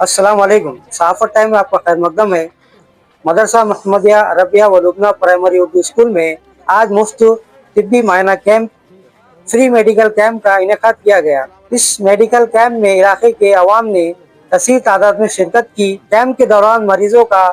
अस्सलाम वालेकुम। सहाफ़त टाइम में आपका खैर मकदम है। मदरसा मोहम्मदिया अरबिया व लुबना प्राइमरी उर्दू स्कूल में आज मुफ्त तिब्बी मायना कैंप फ्री मेडिकल कैंप का इनेकाद किया गया। इस मेडिकल कैंप में इलाके के अवाम ने कसीर तादाद में शिरकत की। कैंप के दौरान मरीजों का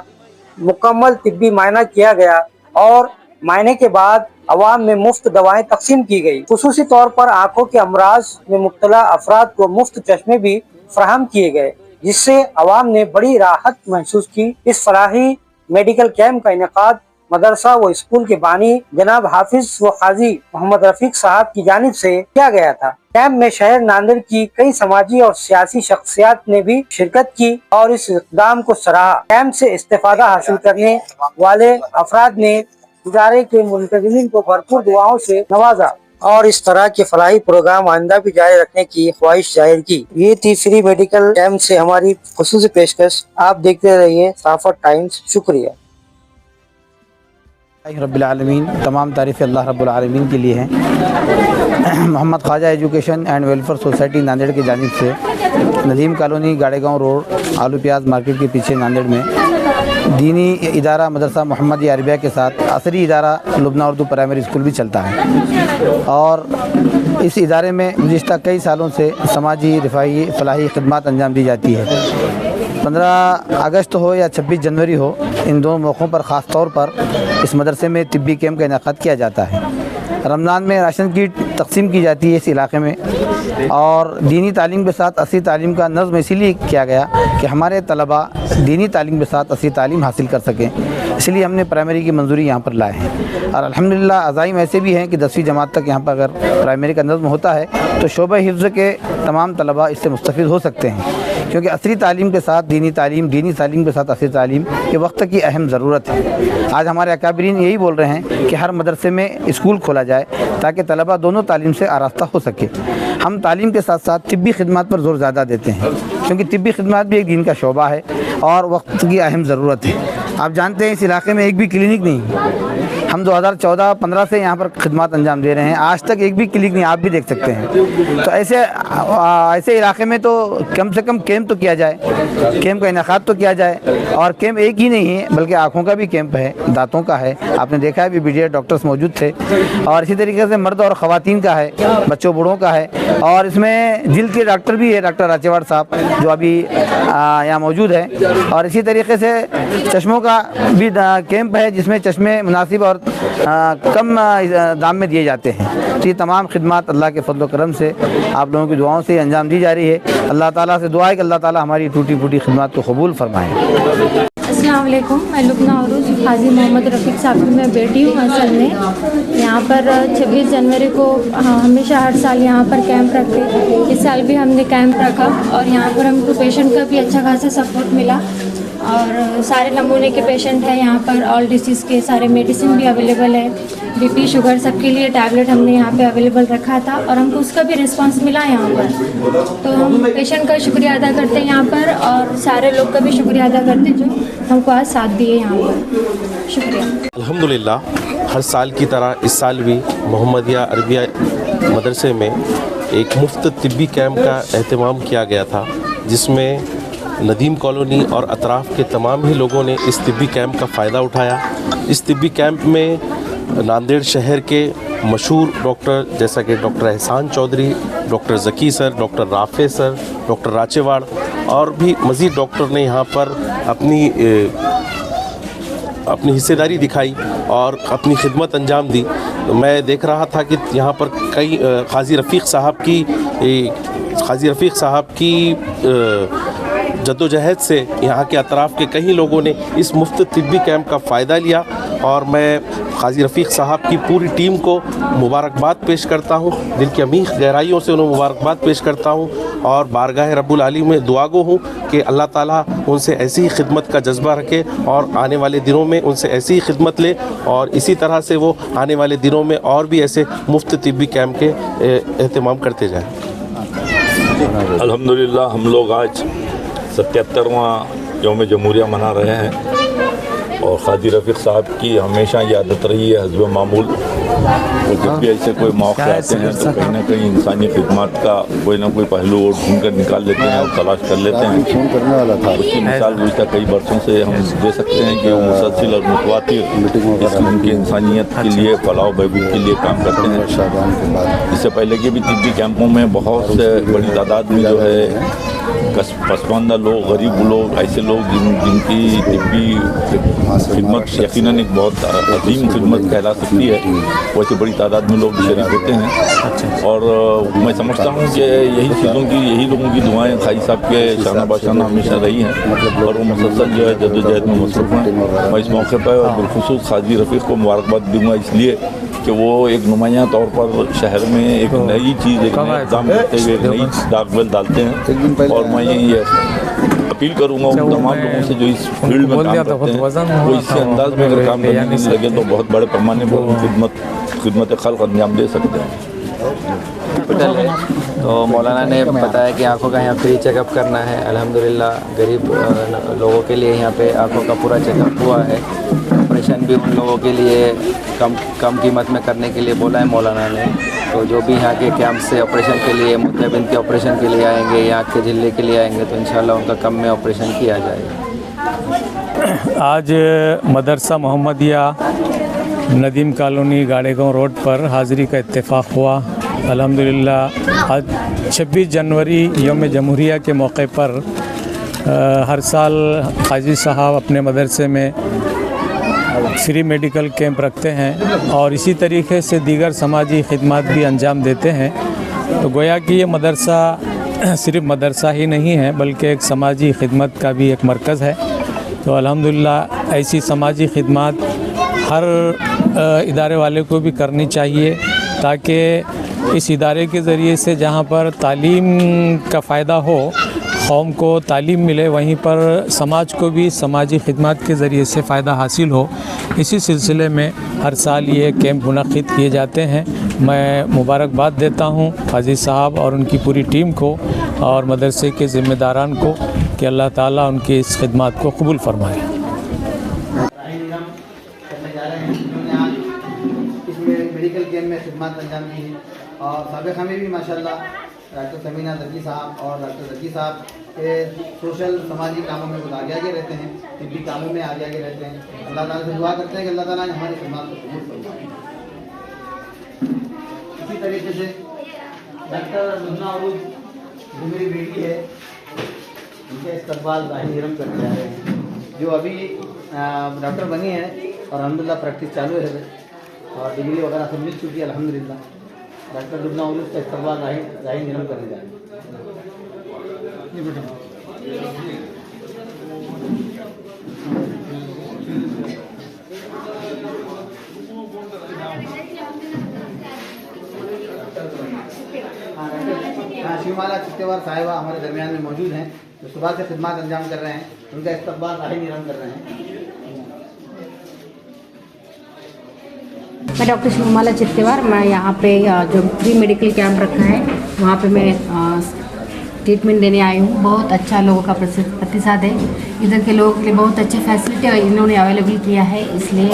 मुकम्मल तिब्बी मायना किया गया और मायने के बाद अवाम में मुफ्त दवाएं तकसीम की गई। खुसूसी तौर पर आँखों के अमराज में मुब्तला अफराद को मुफ्त चश्मे भी फराहम किए गए, जिससे अवाम ने बड़ी राहत महसूस की। इस फलाही मेडिकल कैंप का इनेकाद मदरसा व स्कूल के बानी जनाब हाफिज व काजी मोहम्मद रफीक साहब की जानिब से किया गया था। कैंप में शहर नांदेड़ की कई समाजी और सियासी शख्सियात ने भी शिरकत की और इस इक़दाम को सराहा। कैंप से इस्तेफादा हासिल करने वाले अफराद ने इदारे के मुंतज़िमीन को भरपूर दुआओं से नवाजा और इस तरह के फलाही प्रोग्राम आइंदा भी जारी रखने की ख्वाहिश जाहिर की। ये थी फ्री मेडिकल कैंप से हमारी खुसूसी पेशकश। आप देखते रहिए सहाफ़त टाइम्स। शुक्रिया। रब्बिल आलमीन, तमाम तारीफ़ अल्लाह रब्बुल आलमीन के लिए हैं। Mohammad Khwaja education and welfare society Nanded की जानिब से नदीम कॉलोनी गाड़ेगांव रोड आलू प्याज मार्केट के पीछे नांदेड़ में दीनी इदारा मदरसा मोहम्मदिया अरबिया के साथ असरी इदारा लुबना उर्दू प्राइमरी स्कूल भी चलता है और इस इदारे में गुज़िश्ता कई सालों से समाजी रिफाही फलाही खिदमत अंजाम दी जाती है। 15 अगस्त हो या 26 जनवरी हो, इन दोनों मौक़ों पर ख़ास तौर पर इस मदरसे में तिब्बी कैंप का इनेकाद किया जाता है। रमज़ान में राशन की तकसीम की जाती है इस इलाके में और दीनी तालीम के साथ असली तालीम का नज़्म इसीलिए किया गया कि हमारे तलबा दीनी तालीम के साथ असली तालीम हासिल कर सकें, इसलिए हमने प्राइमरी की मंजूरी यहाँ पर लाए हैं। और अल्हम्दुलिल्लाह अज़ाइम ऐसे भी हैं कि 10वीं जमात तक यहाँ पर अगर प्राइमरी का नज़्म होता है तो शोबा हिफ्ज़ के तमाम तलबा इससे मुस्तफ़ीद हो सकते हैं, क्योंकि असली तालीम के साथ दीनी तालीम के साथ असली तालीम ये वक्त की अहम ज़रूरत है। आज हमारे अकाबरीन यही बोल रहे हैं कि हर मदरसे में स्कूल खोला जाए ताकि तलबा दोनों तालीम से आरास्ता हो सके। हम तालीम के साथ साथ तिब्बी खिदमत पर ज़ोर ज़्यादा देते हैं, क्योंकि तिब्बी खिदमत भी एक दीन का शोबा है और वक्त की अहम ज़रूरत है। आप जानते हैं इस इलाके में एक भी क्लिनिक नहीं। हम 2014-15 से यहाँ पर खिदमत अंजाम दे रहे हैं, आज तक एक भी क्लिनिक नहीं, आप भी देख सकते हैं। तो ऐसे इलाके में तो कम से कम कैंप तो किया जाए, कैंप का इनेकाद तो किया जाए। और कैंप एक ही नहीं है बल्कि आँखों का भी कैंप है, दांतों का है, आपने देखा है भी बीडीए डॉक्टर्स मौजूद थे। और इसी तरीके से मर्द और ख़वातीन का है, बच्चों बूढ़ों का है और इसमें जिल्द के डॉक्टर भी है, डॉक्टर राचेवाड़ साहब जो अभी यहाँ मौजूद है। और इसी तरीके से चश्मों का भी कैंप है जिसमें चश्मे मुनासिब और कम दाम में दिए जाते हैं। तो ये तमाम खिदमत अल्लाह के फजल करम से आप लोगों की दुआओं से अंजाम दी जा रही है। अल्लाह ताला से दुआ है कि अल्लाह ताला हमारी टूटी फूटी खिदमत को कबूल फरमाए। अस्सलाम वालेकुम। मैं लुबना उर्दू काजी मोहम्मद रफीक साहब की मैं बेटी हूँ। असल में यहाँ पर 26 जनवरी को हमेशा हर साल यहाँ पर कैंप रखते, इस साल भी हमने कैंप रखा और यहाँ पर हमको पेशेंट का भी अच्छा खासा सपोर्ट मिला और सारे नमूने के पेशेंट हैं यहाँ पर। ऑल डिसीज़ के सारे मेडिसिन भी अवेलेबल है, बीपी शुगर सबके लिए टैबलेट हमने यहाँ पे अवेलेबल रखा था और हमको उसका भी रिस्पांस मिला यहाँ पर। तो हम पेशेंट का शुक्रिया अदा करते हैं यहाँ पर और सारे लोग का भी शुक्रिया अदा करते हैं जो हमको आज साथ दिए यहाँ पर। शुक्रिया। अल्हम्दुलिल्लाह हर साल की तरह इस साल भी मोहम्मदिया अरबिया मदरसे में एक मुफ्त तिब्बी कैंप का एहतमाम किया गया था, जिसमें नदीम कॉलोनी और अतराफ़ के तमाम ही लोगों ने इस तिब्बी कैंप का फ़ायदा उठाया। इस तिब्बी कैंप में नांदेड़ शहर के मशहूर डॉक्टर जैसा कि doctor Ehsan Chaudhary, doctor Zaki sir, doctor Rafe sir, doctor Rachewad और भी मज़ीद डॉक्टर ने यहाँ पर अपनी हिस्सेदारी दिखाई और अपनी खिदमत अंजाम दी। मैं देख रहा था कि यहाँ पर कई काजी रफ़ीक साहब की जद्दोजहद से यहाँ के अतराफ़ के कई लोगों ने इस मुफ्त तिब्बी कैंप का फ़ायदा लिया और मैं काजी रफ़ीक साहब की पूरी टीम को मुबारकबाद पेश करता हूँ, दिल की अमीर गहराइयों से उन्हें मुबारकबाद पेश करता हूँ और बारगाह रब्बुल आलमीन में दुआगो हूँ कि अल्लाह ताला उनसे ऐसी ही खिदमत का जज्बा रखे और आने वाले दिनों में उनसे ऐसी ही खिदमत ले और इसी तरह से वो आने वाले दिनों में और भी ऐसे मुफ्त तिब्बी कैंप के एहतमाम करते जाएँ। अल्हम्दुलिल्लाह हम लोग आज 77वां यौम जमहूरिया मना रहे हैं और काजी रफ़ीक साहब की हमेशा ये आदत रही है हस्ब मामूल, और जब भी ऐसे कोई मौके आते हैं तो कहीं ना कहीं इंसानी खिदमत का कोई ना कोई पहलू और ढूंढ कर निकाल लेते हैं और तलाश कर लेते हैं। फोन करने वाला था, उसकी मिसाल गुज़श्ता कई बरसों से हम दे सकते हैं कि वो मुसलसिल और मुतवातिर इस्लाम की इंसानियत के लिए फलाह बहबूद के लिए काम करते हैं। शाबान के बाद इससे पहले के भी तिब्बी कैंपों में बहुत से बड़ी तादाद में जो है पसमानदा लोग, गरीब लोग, ऐसे लोग जिनकी तिब्बी खिदमत यकीनन एक बहुत अजीम खिदमत कहला सकती है, वैसे बड़ी तादाद में लोग शरीक होते हैं। और मैं समझता हूँ कि यही लोगों की दुआएं खाई साहब के शाना बाशाना हमेशा रही हैं और वो मुसलसल जो है जद्दोजहद में मसरूफ़ हैं। मैं इस मौके पर बिलखुसूस काजी रफ़ीक को मुबारकबाद दूँगा इसलिए कि वो एक नुमायाँ तौर पर शहर में एक नई चीज़, एक नया इक़दाम करते हुए एक नई दागबल डालते हैं। और मैं ये अपील करूँगा उन तमाम लोगों से जो इस फील्ड में काम करते हैं, वो इसी अंदाज में अगर काम करने नहीं लगे तो बहुत बड़े पैमाने पर खिदमत खल्क़ अंजाम दे सकते हैं। हॉस्पिटल है तो मौलाना ने बताया कि आँखों का यहाँ फ्री चेकअप करना है। अल्हम्दुलिल्लाह गरीब लोगों के लिए यहाँ पे आँखों का पूरा चेकअप हुआ है। ऑपरेशन भी उन लोगों के लिए कम कीमत में करने के लिए बोला है मौलाना ने। तो जो भी यहाँ के कैंप से ऑपरेशन के लिए मोतियाबिंद के ऑपरेशन के लिए आएंगे या आँख के झिल्ले के लिए आएंगे तो इंशाल्लाह उनका कम में ऑपरेशन किया जाएगा। आज मदरसा मोहम्मदिया नदीम कॉलोनी गाड़ेगांव रोड पर हाज़िरी का इत्तेफाक हुआ। अल्हम्दुलिल्लाह आज 26 जनवरी यौम जमहूरिया के मौके पर हर साल काजी साहब अपने मदरसे में फ्री मेडिकल कैंप रखते हैं और इसी तरीके से दीगर समाजी खिदमत भी अंजाम देते हैं। तो गोया कि ये मदरसा सिर्फ मदरसा ही नहीं है बल्कि एक समाजी खिदमत का भी एक मरकज़ है। तो अल्हम्दुलिल्लाह ऐसी समाजी खिदमत हर इदारे वाले को भी करनी चाहिए ताकि इस इदारे के ज़रिए से जहाँ पर तालीम का फ़ायदा हो, कौम को तालीम मिले, वहीं पर समाज को भी समाजी खिदमत के ज़रिए से फ़ायदा हासिल हो। इसी सिलसिले में हर साल ये कैंप मुनक़्क़िद किए जाते हैं। मैं मुबारकबाद देता हूँ काजी साहब और उनकी पूरी टीम को और मदरसे के ज़िम्मेदारान को कि अल्लाह ताला उनकी इस खिदमत को कबूल फरमाए। मेडिकल कैंप में खिदमत अंजाम दी है और साबिक़ा में भी माशाल्लाह डॉक्टर समीना दर्जी साहब और डॉक्टर दर्जी साहब के सोशल समाजी कामों में खुद आगे आगे रहते हैं, तिब्बी कामों में आगे आगे रहते हैं। अल्लाह ताला से दुआ करते हैं कि अल्लाह ताला हमारी खिदमत को कबूल फरमाए। इसी तरीके से डॉक्टर लुबना अरूज जो मेरी बेटी है उनके इस्तकबाल राही निरम कर दिया है, जो अभी डॉक्टर बनी है और अल्हम्दुलिल्लाह प्रैक्टिस चालू है और डिग्री वगैरह सब मिल चुकी है अल्हम्दुलिल्लाह। डॉक्टर लुबना अरूज का इस्तकबाल राही निरम करने जाए। शिवमाला चित्तेवार साहिबा हमारे दरमियान में मौजूद हैं जो सुबह से खिदमत अंजाम कर रहे हैं, उनका इस्तकबाल राही निरम कर रहे हैं। मैं डॉक्टर शिवमाला चित्तेवार, मैं यहाँ पे जो फ्री मेडिकल कैंप रखा है वहाँ पे मैं ट्रीटमेंट देने आई हूँ। बहुत अच्छा लोगों का प्रतिसाद है। इधर के लोगों के लिए बहुत अच्छे फैसिलिटी इन्होंने अवेलेबल किया है, इसलिए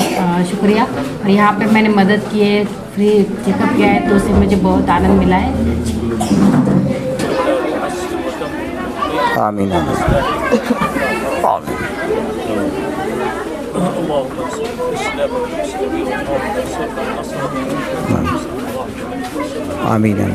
शुक्रिया। और यहाँ पे मैंने मदद की है, फ्री चेकअप किया है, तो उससे मुझे बहुत आनंद मिला है। आमीन आमीन आमीन।